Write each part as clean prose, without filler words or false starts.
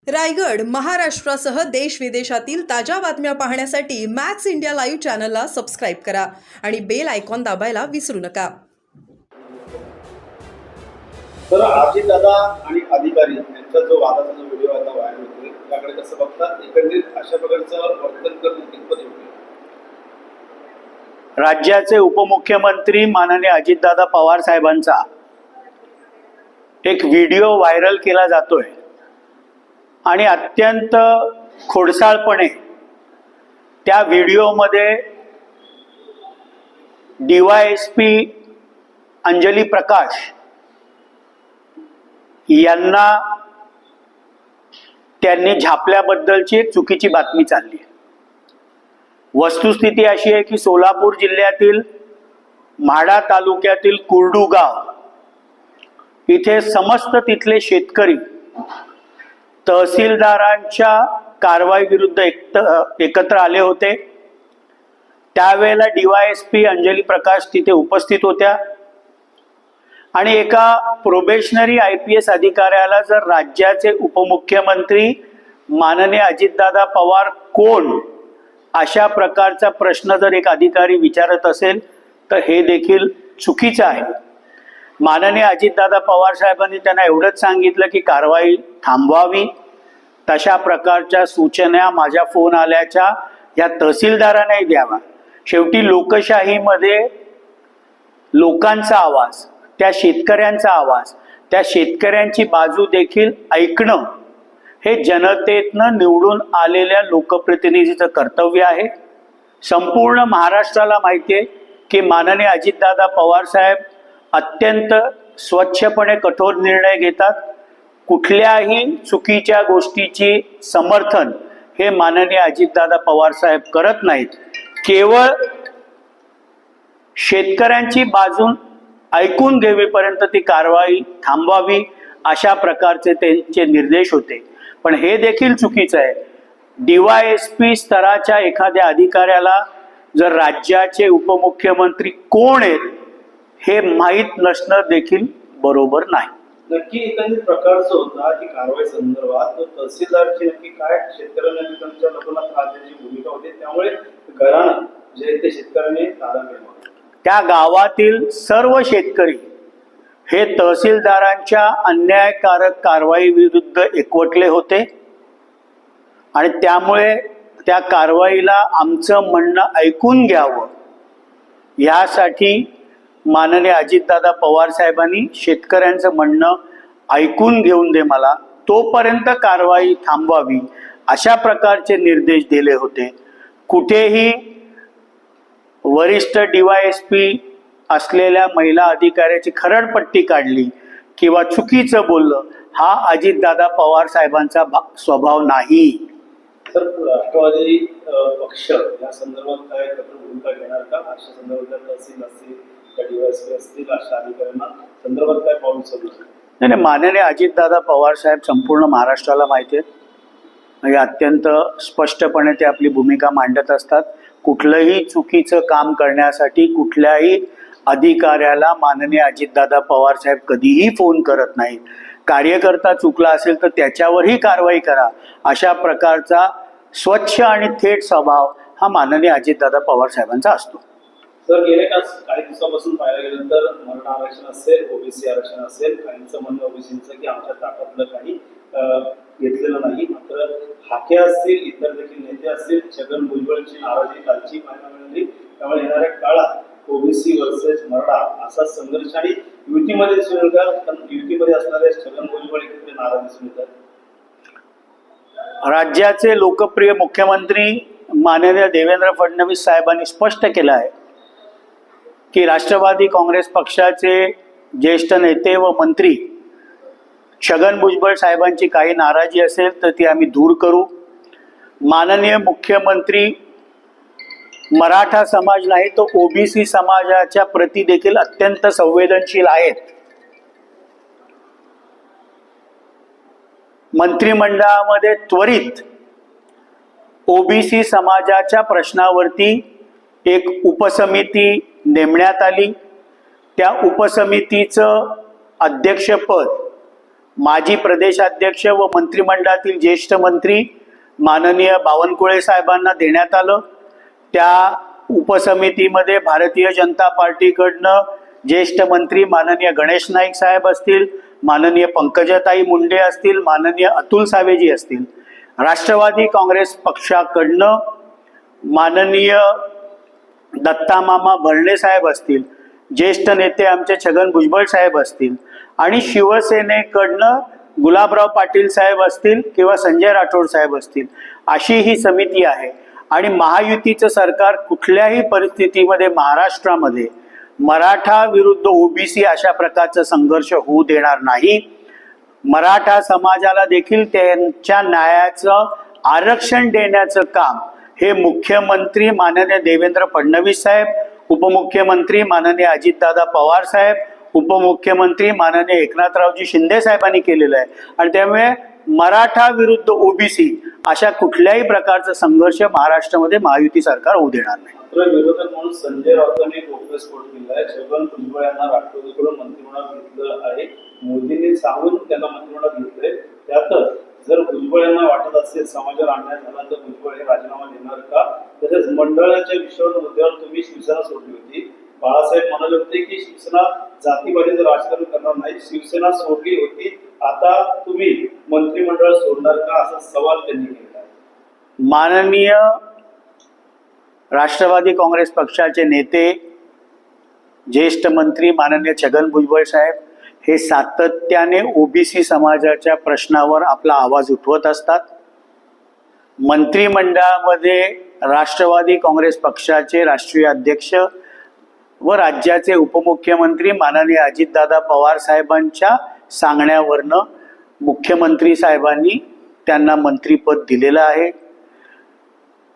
रायगड महाराष्ट्रासह देश विदेशातील ताज्या बातम्या पाहण्यासाठी मॅक्स इंडिया लाईव्ह चॅनलला सबस्क्राईब करा आणि बेल आयकॉन दाबायला विसरू नका. तर अजितदादा आणि अधिकारी यांचा जो वादाचा जो व्हिडिओ आता व्हायरल होतोय त्याकडे कसं बघतात? एकंदरीत अशा प्रकारचं वर्तन करणं कितपत योग्य? राज्याचे उपमुख्यमंत्री माननीय अजितदादा पवार साहेबांचा एक व्हिडिओ व्हायरल केला जातोय आणि अत्यंत खोडसाळपणे त्या व्हिडिओमध्ये DYSP अंजली प्रकाश यांना त्यांनी झापल्याबद्दलची एक चुकीची बातमी चालली. वस्तुस्थिती अशी आहे की सोलापूर जिल्ह्यातील म्हाडा तालुक्यातील कुर्डू गाव इथे समस्त तिथले शेतकरी तहसीलदारांच्या कारवाई विरुद्ध एकत्र आले होते. त्यावेळेला DYSP अंजली प्रकाश तिथे उपस्थित होत्या आणि एका प्रोबेशनरी IPS अधिकाऱ्याला जर राज्याचे उपमुख्यमंत्री माननीय अजितदादा पवार कोण अशा प्रकारचा प्रश्न जर एक अधिकारी विचारत असेल तर हे देखील चुकीचं आहे. माननीय अजितदादा पवार साहेबांनी त्यांना एवढंच सांगितलं की कारवाई थांबवावी. तशा प्रकारच्या सूचना माझ्या फोन आल्याच्या या तहसीलदारांनाही द्यावा. शेवटी लोकशाहीमध्ये लोकांचा आवाज, त्या शेतकऱ्यांचा आवाज, त्या शेतकऱ्यांची बाजू देखील ऐकणं हे जनतेतनं निवडून आलेल्या लोकप्रतिनिधीचं कर्तव्य आहे. संपूर्ण महाराष्ट्राला माहिती आहे की माननीय अजितदादा पवार साहेब अत्यंत स्वच्छपणे कठोर निर्णय घेतात. कुठल्याही चुकीच्या गोष्टीची समर्थन हे माननीय अजितदादा पवार साहेब करत नाहीत. केवळ शेतकऱ्यांची बाजू ऐकून घेईपर्यंत ती कारवाई थांबवावी अशा प्रकारचे त्यांचे निर्देश होते. पण हे देखील चुकीचं आहे. DYSP स्तराच्या एखाद्या अधिकाऱ्याला जर राज्याचे उपमुख्यमंत्री कोण आहेत हे माहीत नसणं देखील बरोबर नाही. नक्की एकंदरीत प्रकारचं होता की कारवाई संदर्भात तहसीलदारची नक्की काय शेतकऱ्यांच्या लोकांना त्रास देण्याची भूमिका होती, त्यामुळे घराणं जे ते शेतकऱ्यांनी तारण केलं. त्या गावातील सर्व शेतकरी हे तहसीलदारांच्या अन्यायकारक कारवाई विरुद्ध एकवटले होते आणि त्यामुळे त्या कारवाईला आमचं म्हणणं ऐकून घ्यावं यासाठी माननीय अजितदादा पवार साहेबांनी शेतकऱ्यांचं म्हणणं ऐकून घेऊन दे मला, तोपर्यंत कारवाई थांबवावी अशा प्रकारचे निर्देश दिले होते. कुठेही वरिष्ठ DYSP असलेल्या महिला अधिकाऱ्याची खरडपट्टी काढली किंवा चुकीचं बोललं हा अजितदादा पवार साहेबांचा स्वभाव नाही. तर राष्ट्रवादी पक्ष या संदर्भात काय भूमिका घेणार का? अशा संदर्भात तहसील असतील DYSP असतील अशा अधिकाऱ्यांना संदर्भात काय पाऊल उचलणार? नाही, माननीय अजितदादा पवार साहेब संपूर्ण महाराष्ट्राला माहिती आहेत. म्हणजे अत्यंत स्पष्टपणे ते आपली भूमिका मांडत असतात. कुठलंही चुकीचं काम करण्यासाठी कुठल्याही अधिकाऱ्याला माननीय अजितदादा पवार साहेब कधीही फोन करत नाहीत. कार्यकर्ता चुकला असेल तर त्याच्यावरही कारवाई करा अशा प्रकारचा स्वच्छ आणि थेट स्वभाव हा माननीय अजितदादा पवार साहेबांचा असतो. सर, गेल्या काही दिवसापासून पाहायला गेलं तर मराठा आरक्षण असेल, OBC आरक्षण असेल, काहींचं म्हणणं OBCचं की आमच्या ताटातलं काही घेतलेलं नाही. मात्र हाके असतील, इतर देखील नेते असतील, छगन भुजबळची नाराजी कालची पाहायला मिळाली. त्यामुळे येणाऱ्या काळात OBC वर्सेस मराठा असा संघर्ष आणि युतीमध्ये दिसून येतात. पण युतीमध्ये असणारे छगन भुजबळ एकत्र नाराज दिसून येतात. राज्याचे लोकप्रिय मुख्यमंत्री माननीय देवेंद्र फडणवीस साहेबांनी स्पष्ट केलं आहे की राष्ट्रवादी काँग्रेस पक्षाचे ज्येष्ठ नेते व मंत्री छगन भुजबळ साहेबांची काही नाराजी असेल तर ती आम्ही दूर करू. माननीय मुख्यमंत्री मराठा समाज नाही तो OBC समाजाच्या प्रती देखील अत्यंत संवेदनशील आहेत. मंत्रिमंडळामध्ये त्वरित OBC समाजाच्या प्रश्नावरती एक उपसमिती नेमण्यात आली. त्या उपसमितीचं अध्यक्षपद माजी प्रदेशाध्यक्ष व मंत्रिमंडळातील ज्येष्ठ मंत्री माननीय बावनकुळे साहेबांना देण्यात आलं. त्या उपसमितीमध्ये भारतीय जनता पार्टीकडनं ज्येष्ठ मंत्री माननीय गणेश नाईक साहेब असतील, माननीय पंकजाताई मुंडे असतील, माननीय अतुल सावेजी असतील. राष्ट्रवादी काँग्रेस पक्षाकडनं माननीय दत्ता मामा भरणे साहेब असतील, ज्येष्ठ नेते आमचे छगन भुजबळ साहेब असतील आणि शिवसेनेकडनं गुलाबराव पाटील साहेब असतील किंवा संजय राठोड साहेब असतील. अशी ही समिती आहे. आणि महायुतीचं सरकार कुठल्याही परिस्थितीमध्ये महाराष्ट्रामध्ये मराठा विरुद्ध ओबीसी अशा प्रकारचा संघर्ष होऊ देणार नाही. मराठा समाजाला देखील त्यांच्या न्यायाचं आरक्षण देण्याचं काम हे मुख्यमंत्री माननीय देवेंद्र फडणवीस साहेब, उपमुख्यमंत्री माननीय अजितदादा पवार साहेब, उपमुख्यमंत्री माननीय एकनाथरावजी शिंदे साहेबांनी केलेलं आहे. आणि त्यामुळे मराठा विरुद्ध ओबीसी अशा कुठल्याही प्रकारचा संघर्ष महाराष्ट्रामध्ये महायुती सरकार होऊ देणार नाही. मात्र विरोधक म्हणून संजय राऊतांनी गौप्यस्फोट केला आहे. छगन भुजबळ यांना राष्ट्रवादीकडून मंत्रिमंडळात घेतलं आहे. मोदींनी सांगून त्यांना मंत्रिमंडळात घेतलंय. त्यातच जर भुजबळ यांना वाटत असेल समाजावर अन्याय झाला तर भुजबळ हे राजीनामा देणार का? तसेच मंडळाच्या मुद्द्यावर तुम्ही शिवसेना सोडली होती. बाळासाहेब म्हणाले होते की शिवसेना जातीवादीचं राजकारण करणार नाही, शिवसेना सोडली होती, आता तुम्ही मंत्रिमंडळ सोडणार का, असा सवाल त्यांनी केला आहे. माननीय राष्ट्रवादी काँग्रेस पक्षाचे नेते ज्येष्ठ मंत्री माननीय छगन भुजबळ साहेब हे सातत्याने ओबीसी समाजाच्या प्रश्नावर आपला आवाज उठवत असतात. मंत्रिमंडळामध्ये राष्ट्रवादी काँग्रेस पक्षाचे राष्ट्रीय अध्यक्ष व राज्याचे उपमुख्यमंत्री माननीय अजितदादा पवार साहेबांच्या सांगण्यावरनं मुख्यमंत्री साहेबांनी त्यांना मंत्रिपद दिलेलं आहे.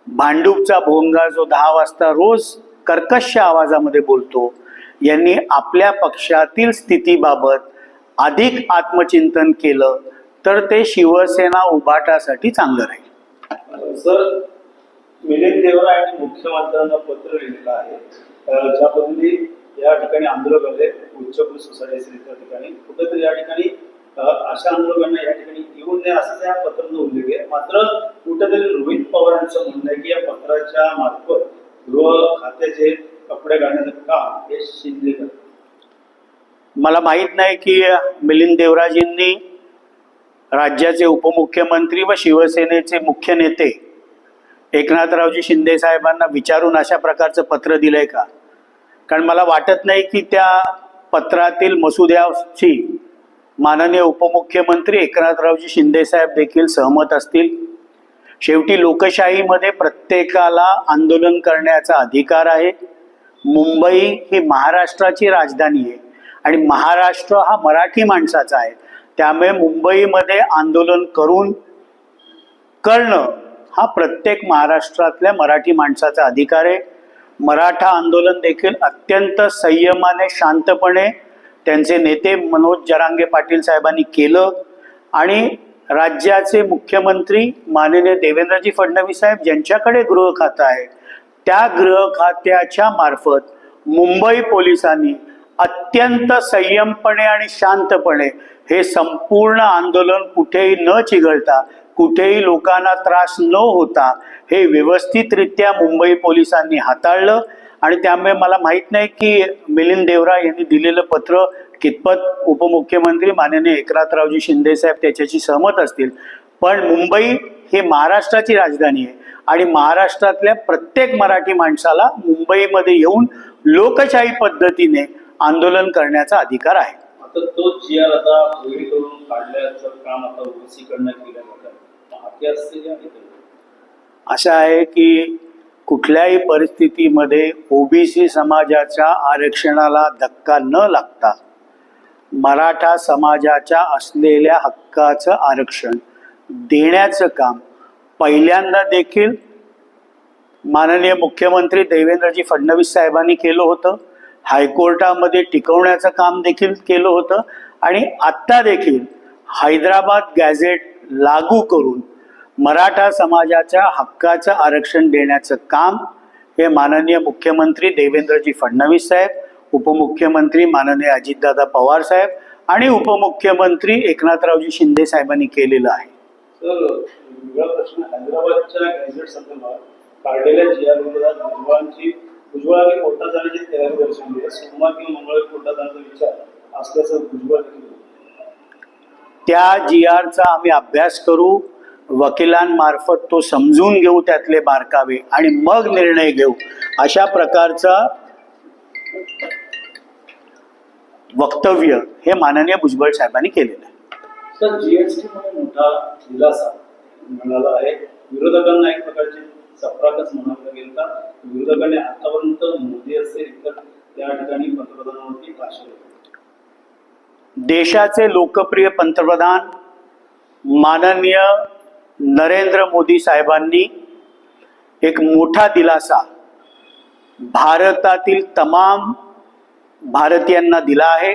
भांडूपचा भोंगा जो 10 वाजता रोज कर्कश आवाजामध्ये बोलतो, यांनी आपल्या पक्षातील स्थितीबाबत अधिक आत्मचिंतन केलं तर ते शिवसेना उभाटासाठी चांगलं राहील. सर, मिलिंद देवरा यांनी मुख्यमंत्र्यांना पत्र लिहिलेलं आहे. ज्या पद्धती या ठिकाणी आंदोलक आले उच्चभ्रू सोसायटी असेल त्या ठिकाणी कुठेतरी या ठिकाणी अशा आंदोलकांना या ठिकाणी येऊन नये असं या पत्रात उल्लेख आहे. मात्र कुठेतरी रोहित पवारांचं म्हणणं आहे की या पत्राच्या मार्फत गृह खात्याचे कपडे घालण्याचं काम हे शिंदे करतात. मला माहीत नाही की मिलिंद देवराजींनी राज्याचे उपमुख्यमंत्री व शिवसेनेचे मुख्य नेते एकनाथरावजी शिंदे साहेबांना विचारून अशा प्रकारचं पत्र दिलंय का. कारण मला वाटत नाही की त्या पत्रातील मसुद्याशी माननीय उपमुख्यमंत्री एकनाथरावजी शिंदे साहेब देखील सहमत असतील. शेवटी लोकशाहीमध्ये प्रत्येकाला आंदोलन करण्याचा अधिकार आहे. मुंबई ही महाराष्ट्राची राजधानी आहे आणि महाराष्ट्र हा मराठी माणसाचा आहे. त्यामुळे मुंबईमध्ये आंदोलन करणं हा प्रत्येक महाराष्ट्रातल्या मराठी माणसाचा अधिकार आहे. मराठा आंदोलन देखील अत्यंत संयमाने शांतपणे त्यांचे नेते मनोज जरांगे पाटील साहेबांनी केलं आणि राज्याचे मुख्यमंत्री माननीय देवेंद्रजी फडणवीस साहेब ज्यांच्याकडे गृह खातं आहे त्या गृह खात्याच्या मार्फत मुंबई पोलिसांनी अत्यंत संयमपणे आणि शांतपणे हे संपूर्ण आंदोलन कुठेही न चिघळता कुठेही लोकांना त्रास न होता हे व्यवस्थितरित्या मुंबई पोलिसांनी हाताळलं. आणि त्यामुळे मला माहीत नाही की मिलिंद देवरा यांनी दिलेलं पत्र कितपत उपमुख्यमंत्री माननीय एकनाथरावजी शिंदे साहेब त्याच्याशी सहमत असतील. पण मुंबई ही महाराष्ट्राची राजधानी आहे आणि महाराष्ट्रातल्या प्रत्येक मराठी माणसाला मुंबईमध्ये येऊन लोकशाही पद्धतीने आंदोलन करण्याचा अधिकार आहे. आता तो GR आता चोरी करून काढल्याचं काम आता ओबीसी कडनं केलं जातं. असं आहे की कुठल्याही परिस्थितीमध्ये ओबीसी समाजाच्या आरक्षणाला धक्का न लागता मराठा समाजाच्या असलेल्या हक्काचं आरक्षण देण्याचं काम पहिल्यांदा देखील माननीय मुख्यमंत्री देवेंद्रजी फडणवीस साहेबांनी केलं होतं. हायकोर्टामध्ये टिकवण्याचं काम देखील केलं होतं आणि आत्ता देखील हैदराबाद गॅझेट लागू करून मराठा समाजाच्या हक्काचं आरक्षण देण्याचं काम हे माननीय मुख्यमंत्री देवेंद्रजी फडणवीस साहेब, उपमुख्यमंत्री माननीय अजितदादा पवार साहेब आणि उपमुख्यमंत्री एकनाथरावजी शिंदे साहेबांनी केलेलं आहे. सर, वेगळा प्रश्न हैदराबादच्या गॅझेट संदर्भात काढलेल्या जी आर विरोधात भुजबळ आणि कोर्टात जाण्याची तयारी दर्शवली आहे. सोमवार किंवा मंगळवारी कोर्टात जाण्याचा विचार असल्याचं भुजबळ देखील बोलले. त्या जी आरचा आम्ही अभ्यास करू, वकिलांमार्फत तो समजून घेऊ त्यातले बारकावे आणि मग निर्णय घेऊ, अशा प्रकारचा वक्तव्य हे माननीय भुजबळ साहेबांनी केलेलं आहे. सर, जीएसटी मध्ये मोठा दिलासा मिळाला आहे. विरोधकांना एक प्रकारची चपराकच म्हणावं लागेल का? विरोधकांनी आतापर्यंत मोदी असेल तर त्या ठिकाणी पंतप्रधानांवरती भाष्य केलं. देशाचे लोकप्रिय पंतप्रधान माननीय नरेंद्र मोदी साहेबांनी एक मोठा दिलासा भारतातील तमाम भारतीयांना दिला आहे.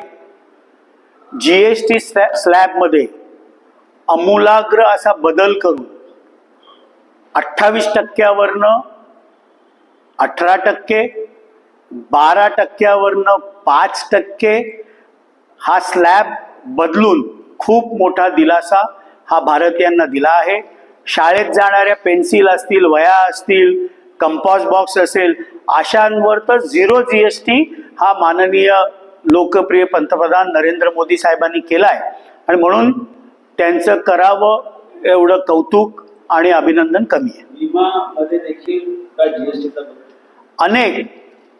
जीएसटी स्लॅबमध्ये आमूलाग्र असा बदल करून 28% 18%, 12% 5% हा स्लॅब बदलून खूप मोठा दिलासा हा भारतीयांना दिला आहे. शाळेत जाणाऱ्या पेन्सिल असतील, वह्या असतील, कंपॉस बॉक्स असेल, अशांवर तर 0 GST हा माननीय लोकप्रिय पंतप्रधान नरेंद्र मोदी साहेबांनी केलाय आणि म्हणून त्यांचं करावं एवढं कौतुक आणि अभिनंदन कमी आहे. विमामध्ये देखील काय जीएसटीचा अनेक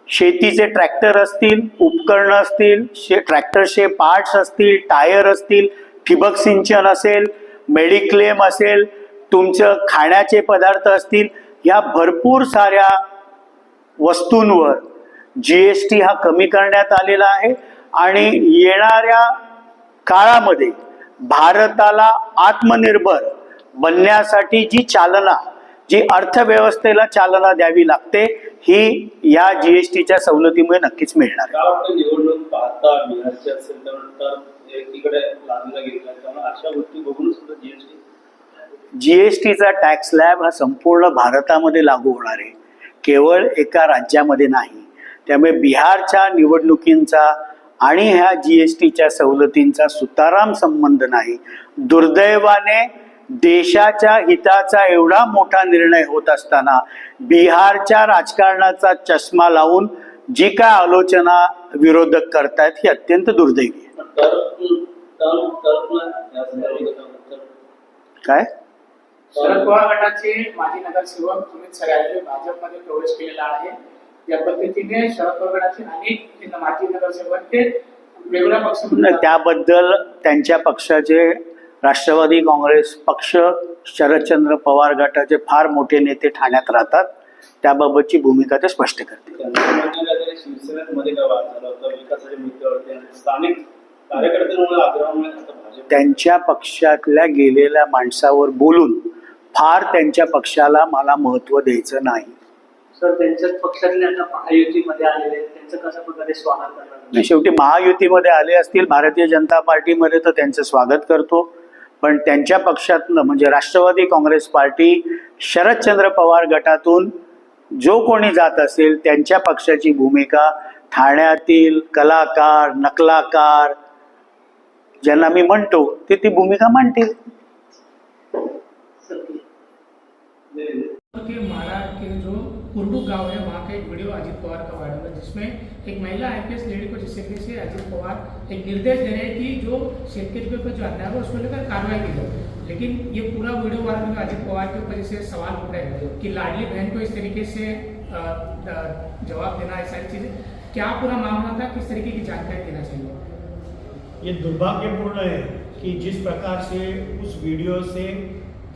शेतीचे ट्रॅक्टर असतील, उपकरणं असतील, ट्रॅक्टरचे पार्ट्स असतील, टायर असतील, ठिबक सिंचन असेल, मेडिक्लेम असेल, तुमचं खाण्याचे पदार्थ असतील, या भरपूर साऱ्या वस्तूंवर जीएसटी हा कमी करण्यात आलेला आहे आणि येणाऱ्या काळामध्ये भारताला आत्मनिर्भर बनण्यासाठी जी अर्थव्यवस्थेला चालना द्यावी लागते ही या जीएसटीच्या सवलतीमुळे नक्कीच मिळणार. काय वाटतं, निवडणूक पाहता बिहारची असेल तर एकीकडे लादला गेला, त्यामुळे अशा गोष्टी बघून सुद्धा जीएसटीचा टॅक्स स्लॅब हा संपूर्ण भारतामध्ये लागू होणार आहे, केवळ एका राज्यामध्ये नाही. त्यामुळे बिहारच्या निवडणुकींचा आणि ह्या जीएसटीच्या सवलतींचा सुताराम संबंध नाही. दुर्दैवाने देशाच्या हिताचा एवढा मोठा निर्णय होत असताना बिहारच्या राजकारणाचा चष्मा लावून जी काय आलोचना विरोधक करतायत ही अत्यंत दुर्दैवी आहे. काय शरद पवार गटाचे माजी नगरसेवक अमित सरायचे भाजपमध्ये प्रवेश केलेला आहे. या पद्धतीने शरद पवार गटाचे अनेक माजी नगरसेवक ते वेगळ्या पक्ष त्याबद्दल त्यांच्या पक्षाचे राष्ट्रवादी काँग्रेस पक्ष, शरदचंद्र पवार गटाचे फार मोठे नेते ठाण्यात राहतात, त्याबाबतची भूमिका ते स्पष्ट करतील. शिवसेनेमध्ये काय वाद झाला होता विकासाच्या मुद्द्यावरती आणि स्थानिक कार्यकर्त्यांमुळे आग्रहामुळे भाजप त्यांच्या पक्षातल्या गेलेल्या माणसावर बोलून फार त्यांच्या पक्षाला मला महत्व द्यायचं नाही. सर, त्यांच्याच पक्षातले आता महायुतीमध्ये आलेले त्यांचं कशा प्रकारे स्वागत करणार? शेवटी महायुतीमध्ये आले असतील, भारतीय जनता पार्टीमध्ये तर त्यांचं स्वागत करतो, पण त्यांच्या पक्षातनं म्हणजे राष्ट्रवादी काँग्रेस पार्टी, शरदचंद्र पवार गटातून जो कोणी जात असेल त्यांच्या पक्षाची भूमिका ठाण्यातील कलाकार, नकलाकार ज्यांना मी म्हणतो ते ती भूमिका मांडतील. महाराष्ट्र के जो कुर्डू गांव है वहाँ का एक वीडियो अजीत पवार का वायरल है जिसमें एक महिला आईपीएस लेडी को जिससे से अजीत पवार एक निर्देश दे रहे हैं कि जो शेतकरी पर जो अन्याय है उसको लेकर कार्रवाई की जाए. लेकिन ये पूरा वीडियो वायरल में अजीत पवार के ऊपर से सवाल उठ रहे हैं कि लाडली बहन को इस तरीके से जवाब देना है, सारी चीज़ें क्या पूरा मामला था, किस तरीके की जानकारी देना चाहिए? ये दुर्भाग्यपूर्ण है कि जिस प्रकार से उस वीडियो से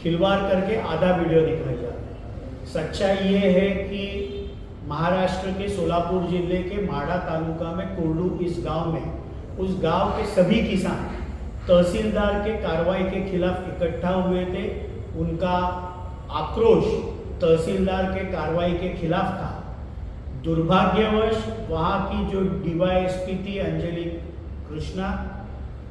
खिलवाड़ करके आधा वीडियो दिखाया जाता है. सच्चाई ये है कि महाराष्ट्र के सोलापुर जिले के माढ़ा तालुका में कुर्डू इस गांव में उस गांव के सभी किसान तहसीलदार के कार्रवाई के खिलाफ इकट्ठा हुए थे. उनका आक्रोश तहसीलदार के कार्रवाई के खिलाफ था. दुर्भाग्यवश वहाँ की जो डीवाईएसपी थी अंजलि कृष्णा,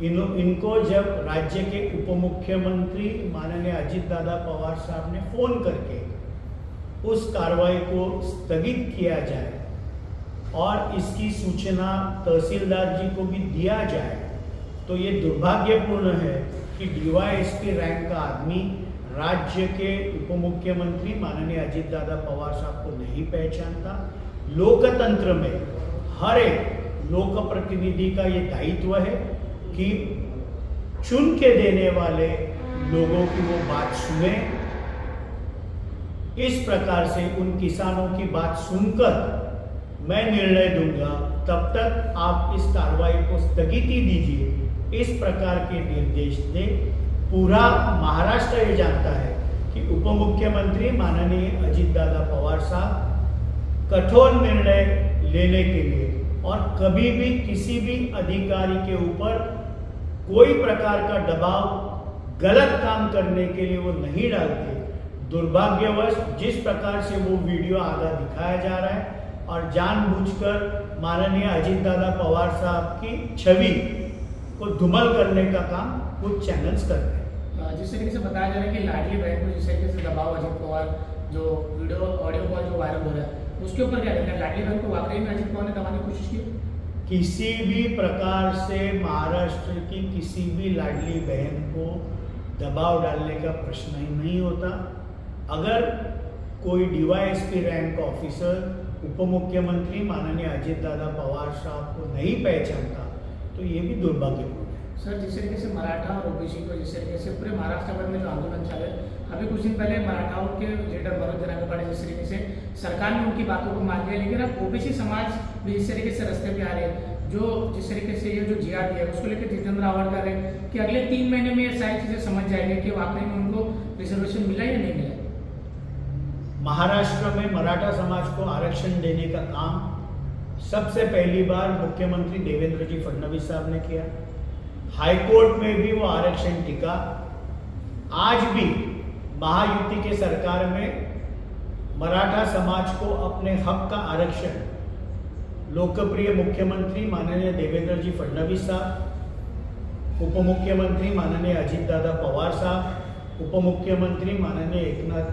इनको जब राज्य के उप मुख्यमंत्री माननीय अजीत दादा पवार साहब ने फोन करके उस कार्रवाई को स्थगित किया जाए और इसकी सूचना तहसीलदार जी को भी दिया जाए तो ये दुर्भाग्यपूर्ण है कि डीवाईएसपी रैंक का आदमी राज्य के उप मुख्यमंत्री माननीय अजीत दादा पवार साहब को नहीं पहचानता। लोकतंत्र में हर एक लोक प्रतिनिधि का ये दायित्व है कि चुन के देने वाले लोगों की वो बात सुने। इस प्रकार से उन किसानों की बात सुनकर मैं निर्णय दूंगा, तब तक आप इस कार्रवाई को स्थगिति दीजिए। इस प्रकार के निर्देश दे। पूरा महाराष्ट्र ये जानता है कि उप मुख्यमंत्री माननीय अजीत दादा पवार साहब कठोर निर्णय लेने के लिए और कभी भी किसी भी अधिकारी के ऊपर कोई प्रकार का दबाव गलत काम करने के लिए वो नहीं डालते। दुर्भाग्यवश जिस प्रकार से वो वीडियो आधा दिखाया जा रहा है और जानबूझकर माननीय अजीत दादा पवार साहब की छवि को धूमल करने का काम कुछ चैनल्स कर रहे हैं। जिस तरीके से बताया जा रहा है कि लाडली बहन को जिस तरीके से दबाव अजीत पवार जो वीडियो ऑडियो कॉल जो वायरल हो रहा है उसके ऊपर क्या कहते हैं? लाडली बहन को वाकई में अजीत पवार ने दबाने की कोशिश की? किसी भी प्रकार से महाराष्ट्र की किसी भी लाडली बहन को दबाव डालने का प्रश्न ही नहीं होता। अगर कोई डीवाईएसपी रैंक ऑफिसर उप मुख्यमंत्री माननीय अजीत दादा पवार साहब को नहीं पहचानता तो ये भी दुर्भाग्यपूर्ण है। सर, जिस तरीके से मराठा और ओबीसी को जिस तरीके से पूरे महाराष्ट्र भर में जो आंदोलन चल रहा है, अभी कुछ दिन पहले मराठाओं के लीडर मनोज जनार्दन पाटिल जिस तरीके से सरकार ने उनकी बातों को मान लिया, लेकिन अब ओबीसी समाज भी जिस तरीके से रास्ते पे आ रहे हैं, जो जिस तरीके से ये जो जीआर दिया है उसको लेकर जितेंद्र आव्हाड कर रहे हैं कि अगले 3 महीने में ये सारी चीजें समझ जाएंगे कि वाकई में उनको रिजर्वेशन मिला या नहीं मिला। महाराष्ट्र में मराठा समाज को आरक्षण देने का काम सबसे पहली बार मुख्यमंत्री देवेंद्र जी फडणवीस साहब ने किया। हाईकोर्ट में भी वो आरक्षण टिका। आज भी महायुति के सरकार में मराठा समाज को अपने हक का आरक्षण लोकप्रिय मुख्यमंत्री माननीय देवेंद्र जी फडणवीस साहब, उप मुख्यमंत्री माननीय अजीत दादा पवार साहब, उप मुख्यमंत्री माननीय एकनाथ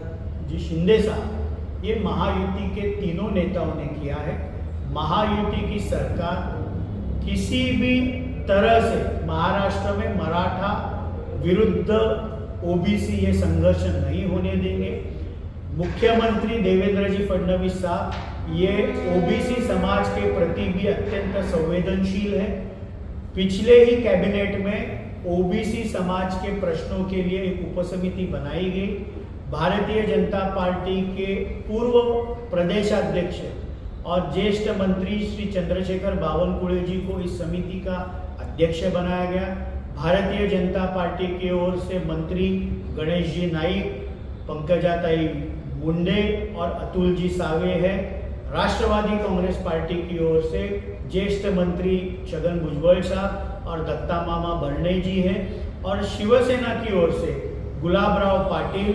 जी शिंदे साहब, ये महायुति के तीनों नेताओं ने किया है। महायुति की सरकार किसी भी तरह से महाराष्ट्र में मराठा विरुद्ध ओबीसी ये संघर्ष नहीं होने देंगे। मुख्यमंत्री देवेंद्र जी फडणवीस साहब ये ओबीसी समाज के प्रति भी अत्यंत संवेदनशील है। पिछले ही कैबिनेट में ओबीसी समाज के प्रश्नों के लिए एक उपसमिति बनाई गई। भारतीय जनता पार्टी के पूर्व प्रदेशाध्यक्ष और ज्येष्ठ मंत्री श्री चंद्रशेखर बावनकुळे जी को इस समिति का अध्यक्ष बनाया गया। भारतीय जनता पार्टी की ओर से मंत्री गणेश जी नाइक, पंकजाताई मुंडे और अतुल जी सावे है। राष्ट्रवादी कांग्रेस पार्टी की ओर से ज्येष्ठ मंत्री छगन भुजबळ साहब और दत्ता मामा भरणे जी हैं और शिवसेना की ओर से गुलाबराव पाटिल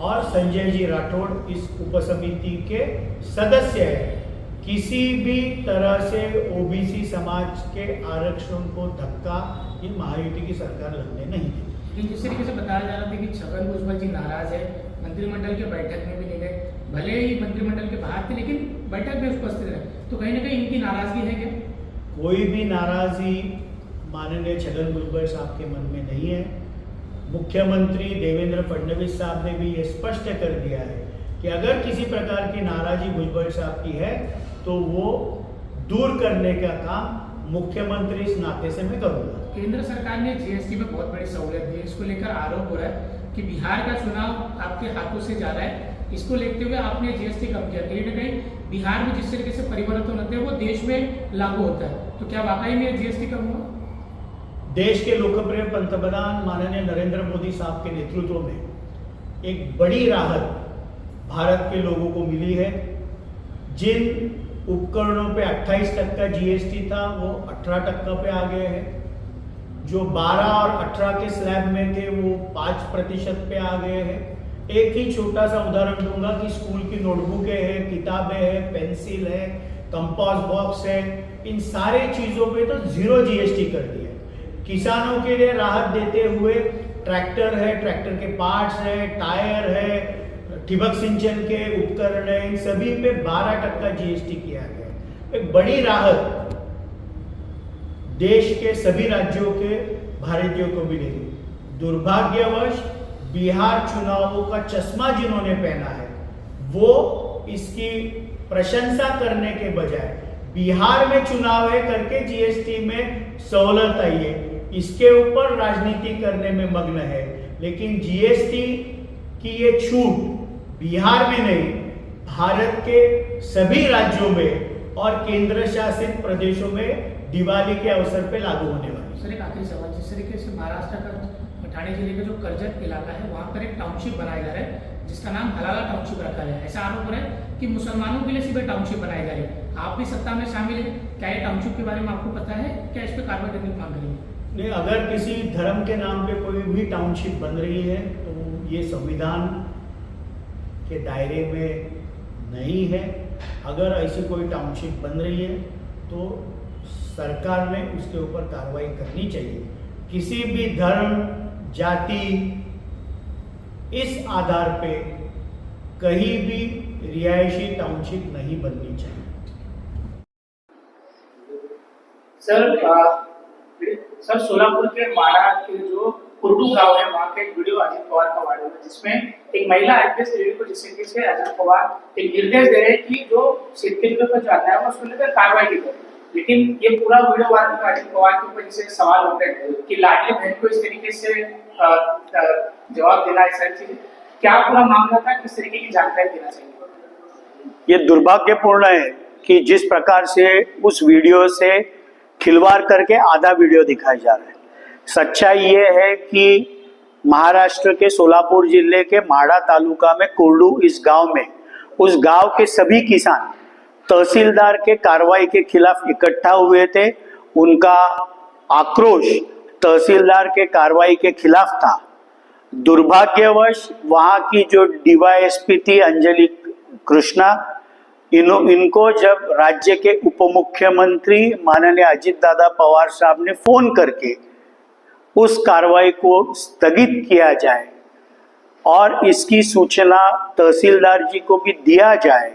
और संजय जी राठौड़ इस उपसमिति के सदस्य हैं। किसी भी तरह से ओबीसी समाज के आरक्षण को धक्का ये महायुति की सरकार लगने नहीं देगी। लेकिन जिस तरीके से बताया जा रहा था कि छगन भुजबल जी नाराज है, मंत्रिमंडल के बैठक में भी नहीं गए, भले ही मंत्रिमंडल के बाहर थे लेकिन बैठक में उपस्थित रहे, तो कहीं ना कहीं इनकी नाराजगी है क्या? कोई भी नाराजगी माननीय छगन भुजबल साहब के मन में नहीं है। मुख्यमंत्री देवेंद्र फडणवीस साहब ने भी ये स्पष्ट कर दिया है कि अगर किसी प्रकार की नाराजगी भुजबल साहब की है तो वो दूर करने का काम मुख्यमंत्री इस नाते से मैं करूंगा। केंद्र सरकार ने जीएसटी में बहुत बड़ी सहूलियत दी है, इसको लेकर आरोप हो रहा है कि बिहार का चुनाव आपके हाथों से जा रहा है, इसको लेते हुए आपने जीएसटी कम किया। कहीं ना कहीं बिहार में जिस तरीके से परिवर्तन होते हैं वो देश में लागू होता है, तो क्या वाकई में जीएसटी कम हुआ? देश के लोकप्रिय पंतप्रधान माननीय नरेंद्र मोदी साहब के नेतृत्व में एक बड़ी राहत भारत के लोगों को मिली है। जिन उपकरणों पे 28% जीएसटी था वो 18% पे आ गए हैं। जो 12 और 18 के स्लैब में थे वो 5% पे आ गए हैं। एक ही छोटा सा उदाहरण दूंगा कि स्कूल की नोटबुकें हैं, किताबें हैं, पेंसिल है, कंपास बॉक्स है, इन सारे चीजों पे तो 0 जीएसटी कर दिया। किसानों के लिए राहत देते हुए ट्रैक्टर है, ट्रैक्टर के पार्ट्स है, टायर है, ठिबक सिंचन के उपकरण है, इन सभी पे 12% जीएसटी किया गया। एक बड़ी राहत देश के सभी राज्यों के भारतीयों को भी नहीं। दुर्भाग्यवश बिहार चुनावों का चश्मा जिन्होंने पहना है वो इसकी प्रशंसा करने के बजाय बिहार में चुनाव है करके जीएसटी में सहूलत आई है, इसके ऊपर राजनीति करने में मग्न है। लेकिन जीएसटी की ये छूट बिहार में नहीं, भारत के सभी राज्यों में और केंद्र शासित प्रदेशों में दिवाली के अवसर पे लागू होने वाली। सर एक आखिरी सवाल, जिस तरीके से महाराष्ट्र का ठाणे जिले का जो कर्जत इलाका है वहाँ पर एक टाउनशिप बनाया जा रहा है जिसका नाम हलाला टाउनशिप रखा गया है। ऐसा आरोप है कि मुसलमानों के लिए सिर्फ टाउनशिप बनाए जा रहे हैं। आप भी सत्ता में शामिल हैं, क्या ये टाउनशिप के बारे में आपको पता है? क्या इस पर कार्रवाई करने की मांग रही है? नहीं, अगर किसी धर्म के नाम पे कोई भी टाउनशिप बन रही है तो ये संविधान के दायरे में नहीं है। अगर ऐसी कोई टाउनशिप बन रही है तो सरकार ने उसके ऊपर कार्रवाई करनी चाहिए। किसी भी धर्म, जाति, इस आधार पे कहीं भी रिहायशी टाउनशिप नहीं बननी चाहिए। सर सोलापुर के माड़ा के जो कुर्डू गांव है वहाँ का एक वीडियो अजित पवार का वायरल है जिसमें एक महिला आईपीएस लेडी को जिस तरीके से अजित पवार एक निर्देश दे रहे हैं कि जो शेतकरी पर जो अन्याय है उसको लेकर कार्रवाई की जाए। लेकिन ये पूरा वीडियो वायरल हुआ अजित पवार के ऊपर जिससे सवाल उठ रहे हैं कि लाडली बहन को इस तरीके से जवाब देना है, सारी चीजें क्या पूरा मामला था, किस तरीके की जानकारी देना चाहिए? ये दुर्भाग्यपूर्ण है कि जिस प्रकार से उस वीडियो से खिलवाड़ करके आधा वीडियो दिखाया जा रहा है। सच्चाई ये है कि महाराष्ट्र के सोलापुर जिले के माड़ा तालुका में कुर्डू इस गांव में उस गांव के सभी किसान तहसीलदार के कार्रवाई के खिलाफ इकट्ठा हुए थे। उनका आक्रोश तहसीलदार के कार्रवाई के खिलाफ था। दुर्भाग्यवश वहां की जो डीवाईएसपी थी अंजलि कृष्णा, इनको जब राज्य के उप मुख्यमंत्री माननीय अजित दादा पवार साहब ने फोन करके उस कार्रवाई को स्थगित किया जाए और इसकी सूचना तहसीलदार जी को भी दिया जाए,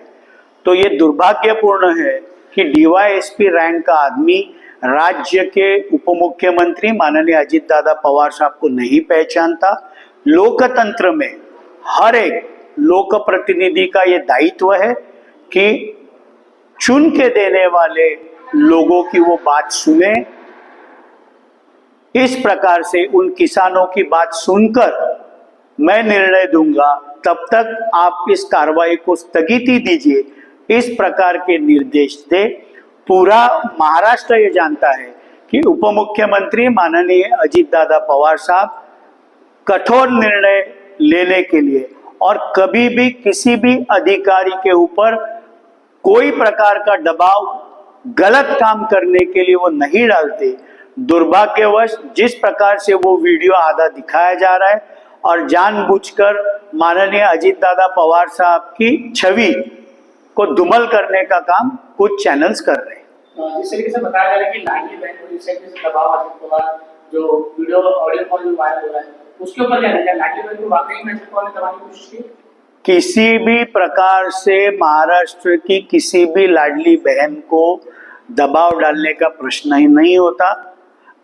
तो ये दुर्भाग्यपूर्ण है कि डीवाईएसपी रैंक का आदमी राज्य के उप मुख्यमंत्री माननीय अजित दादा पवार साहब को नहीं पहचानता। लोकतंत्र में हर एक लोक प्रतिनिधि का ये दायित्व है कि चुन के देने वाले लोगों की वो बात सुने। इस प्रकार से उन किसानों की बात सुनकर मैं निर्णय दूंगा, तब तक आप इस कार्रवाई को स्थगिति दीजिए, इस प्रकार के निर्देश दे। पूरा महाराष्ट्र ये जानता है कि उप मुख्यमंत्री माननीय अजित दादा पवार साहब कठोर निर्णय लेने के लिए और कभी भी किसी भी अधिकारी के ऊपर कोई प्रकार का दबाव गलत काम करने के लिए वो नहीं डालते। दुर्भाग्यवश जिस प्रकार से वो वीडियो आधा दिखाया जा रहा है और जानबूझकर माननीय अजित दादा पवार साहब की छवि को धूमिल करने का काम कुछ चैनल्स कर रहे हैं। जिस तरीके से बताया जा रहा है कि लाडली बहन को जिस तरीके से दबाव अजित पवार जो वीडियो ऑडियो कॉल जो वायरल हो रहा है उसके ऊपर क्या है? लाडली बहन को वाकई में अजित पवार ने दबाने की कोशिश की? किसी भी प्रकार से महाराष्ट्र की किसी भी लाडली बहन को दबाव डालने का प्रश्न ही नहीं होता।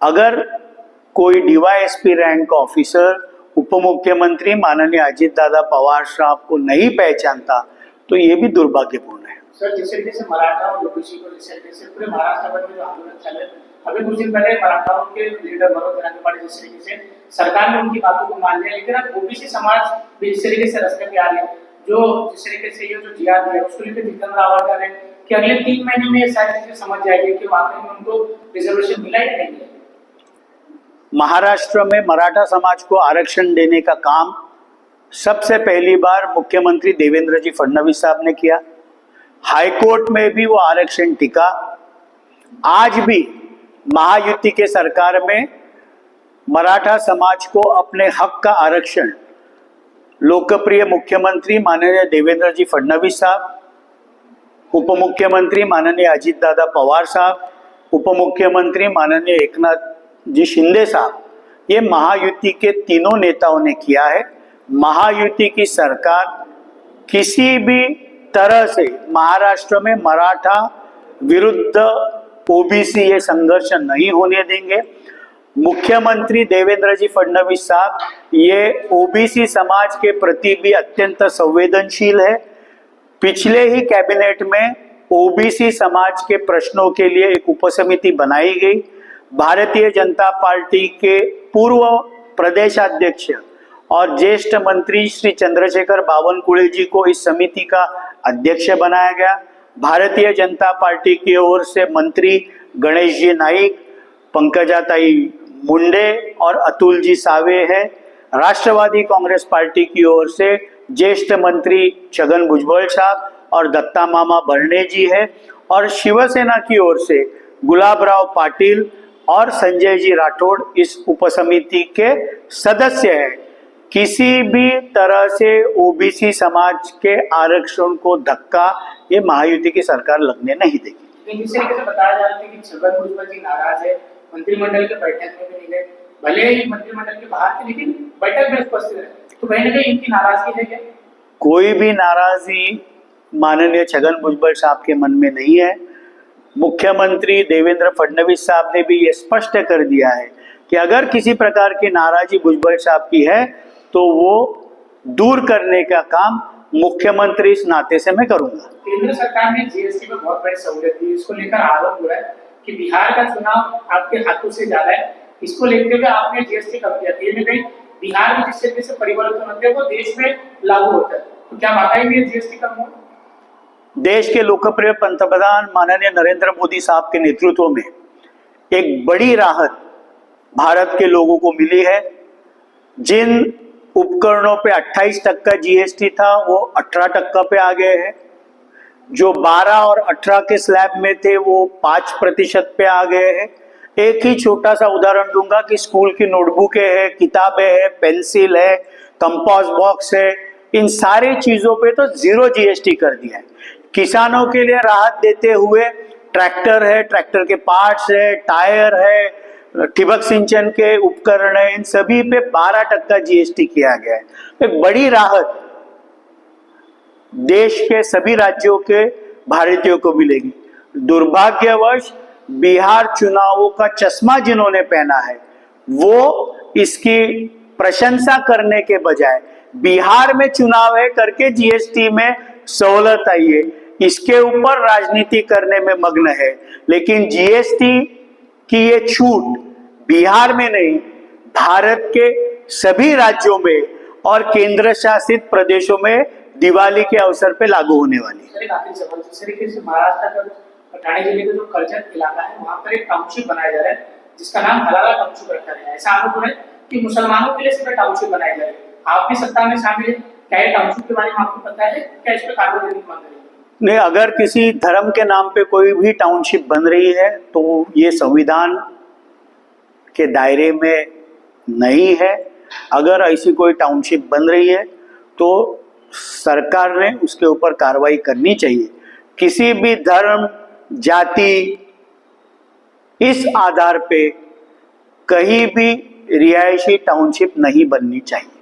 अगर कोई डीवाईएसपी रैंक ऑफिसर उप मुख्यमंत्री माननीय अजित दादा पवार साहब को नहीं पहचानता तो ये भी दुर्भाग्यपूर्ण है। सर जिस तरीके से मराठा और ओबीसी को जिस तरीके से पूरे महाराष्ट्र भर में जो आंदोलन चल रहे हैं, अभी कुछ दिन पहले मराठाओं के लीडर मनोज जरांगे जिस तरीके से सरकार ने उनकी बातों को मान लिया, लेकिन अब ओबीसी समाज भी जिस तरीके से रास्ते पे आ रही है, जो जिस तरीके से ये जो जीआर है उसको लेकर जितेंद्र आवाज कर रहे हैं कि अगले 3 महीने में ये सारी चीजें समझ जाएगी कि वाकई में उनको रिजर्वेशन मिला या नहीं मिला। महाराष्ट्र में मराठा समाज को आरक्षण देने का काम सबसे पहली बार मुख्यमंत्री देवेंद्र जी फडणवीस साहब ने किया। हाईकोर्ट में भी वो आरक्षण टिका। आज भी महायुति के सरकार में मराठा समाज को अपने हक का आरक्षण लोकप्रिय मुख्यमंत्री माननीय देवेंद्र जी फडणवीस साहब, उप मुख्यमंत्री माननीय अजित दादा पवार साहब, उप मुख्यमंत्री माननीय एकनाथ जी शिंदे साहब, ये महायुति के तीनों नेताओं ने किया है। महायुति की सरकार किसी भी तरह से महाराष्ट्र में मराठा विरुद्ध ओबीसी ये संघर्ष नहीं होने देंगे। मुख्यमंत्री देवेंद्र जी फडणवीस साहब ये ओबीसी समाज के प्रति भी अत्यंत संवेदनशील है। पिछले ही कैबिनेट में ओबीसी समाज के प्रश्नों के लिए एक उपसमिति बनाई गई। भारतीय जनता पार्टी के पूर्व प्रदेशाध्यक्ष और ज्येष्ठ मंत्री श्री चंद्रशेखर बावनकुळे जी को इस समिति का अध्यक्ष बनाया गया। भारतीय जनता पार्टी की ओर से मंत्री गणेश जी नाइक, पंकजाताई मुंडे और अतुल जी सावे है। राष्ट्रवादी कांग्रेस पार्टी की ओर से ज्येष्ठ मंत्री छगन भुजबळ साहब और दत्ता मामा भरणे जी है। और शिवसेना की ओर से गुलाबराव पाटिल और संजय जी राठौड़ इस उपसमिति के सदस्य हैं। किसी भी तरह से ओबीसी समाज के आरक्षण को धक्का ये महायुति की सरकार लगने नहीं देगी। जिस तरीके से बताया जा रहा है कि छगन भुजबल जी नाराज है, मंत्रिमंडल के बैठक में भी नहीं गए, भले ही मंत्रिमंडल के बाहर थे लेकिन बैठक में उपस्थित रहे, तो कहीं ना कहीं इनकी नाराजगी है क्या? कोई भी नाराजगी माननीय छगन भुजबल साहब के मन में नहीं है। मुख्यमंत्री देवेंद्र फडणवीस साहब ने भी ये स्पष्ट कर दिया है कि अगर किसी प्रकार की नाराजगी भुजबल साहब की है तो वो दूर करने का काम मुख्यमंत्री इस नाते से मैं करूंगा। केंद्र सरकार ने जीएसटी में बहुत बड़ी सहूलियत दी, इसको लेकर आरोप हो रहा है कि बिहार का चुनाव आपके हाथों से ज्यादा है, इसको लेकर के आपने जीएसटी कम किया। कहीं ना कहीं बिहार में जिस तरीके से परिवर्तन होते हैं वो देश में लागू होता है, तो क्या वाकई में जीएसटी कम हो? देश के लोकप्रिय पंतप्रधान माननीय नरेंद्र मोदी साहब के नेतृत्व में एक बड़ी राहत भारत के लोगों को मिली है। जिन उपकरणों पे 28% जीएसटी था वो 18% पे आ गए हैं। जो 12 और 18 के स्लैब में थे वो 5% पे आ गए हैं। एक ही छोटा सा उदाहरण दूंगा कि स्कूल की नोटबुकें है, किताबें है, पेंसिल है, कंपास बॉक्स है, इन सारी चीजों पे तो 0 जीएसटी कर दिया है। किसानों के लिए राहत देते हुए ट्रैक्टर है, ट्रैक्टर के पार्ट्स है, टायर है, ठिबक सिंचन के उपकरण है, इन सभी पे 12% जीएसटी किया गया है। एक बड़ी राहत देश के सभी राज्यों के भारतीयों को मिलेगी। दुर्भाग्यवश बिहार चुनावों का चश्मा जिन्होंने पहना है वो इसकी प्रशंसा करने के बजाय बिहार में चुनाव है करके जीएसटी में सहूलत आई है, इसके ऊपर राजनीति करने में मग्न है। लेकिन जीएसटी कि ये छूट बिहार में नहीं, भारत के सभी राज्यों में और केंद्र शासित प्रदेशों में दिवाली के अवसर पे लागू होने वाली है। एक आखिरी सवाल, जिस तरीके से महाराष्ट्र का ठाणे जिले का जो कर्जत इलाका है वहाँ पर एक टाउनशिप बनाया जा रहा है जिसका नाम हलाला टाउनशिप रखा गया है। ऐसा आरोप है कि मुसलमानों के लिए सिर्फ टाउनशिप बनाए जा रहे हैं। आप भी सत्ता में शामिल है, क्या ये टाउनशिप के बारे में आपको पता है? क्या इस पर कार्रवाई की मांग करेंगे? नहीं, अगर किसी धर्म के नाम पे कोई भी टाउनशिप बन रही है तो ये संविधान के दायरे में नहीं है। अगर ऐसी कोई टाउनशिप बन रही है तो सरकार ने उसके ऊपर कार्रवाई करनी चाहिए। किसी भी धर्म, जाति, इस आधार पे कहीं भी रिहायशी टाउनशिप नहीं बननी चाहिए।